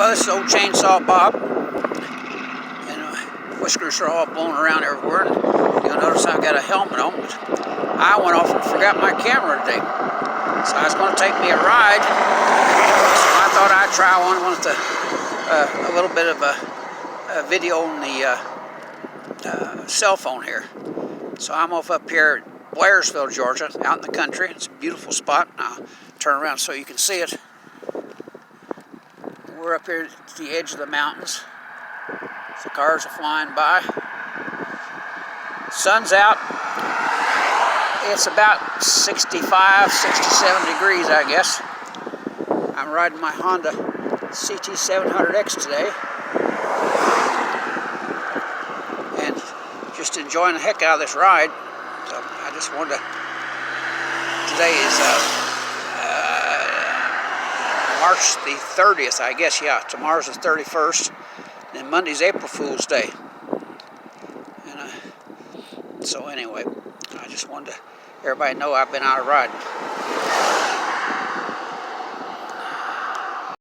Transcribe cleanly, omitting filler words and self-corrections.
Well, this is old Chainsawbob, and whiskers are all blown around everywhere. And you'll notice I've got a helmet on, but I went off and forgot my camera today. So it's going to take me a ride. So I thought I'd try one. I wanted a little bit of a video on the cell phone here. So I'm off up here at Blairsville, Georgia, out in the country. It's a beautiful spot. I'll turn around so you can see it. We're up here at the edge of the mountains. The cars are flying by. Sun's out. It's about 65, 67 degrees, I guess. I'm riding my Honda CT700X today. And just enjoying the heck out of this ride. So I just wanted to... Today is March the 30th, I guess, yeah. Tomorrow's the 31st. And Monday's April Fool's Day. And so anyway, I just wanted to everybody know I've been out riding.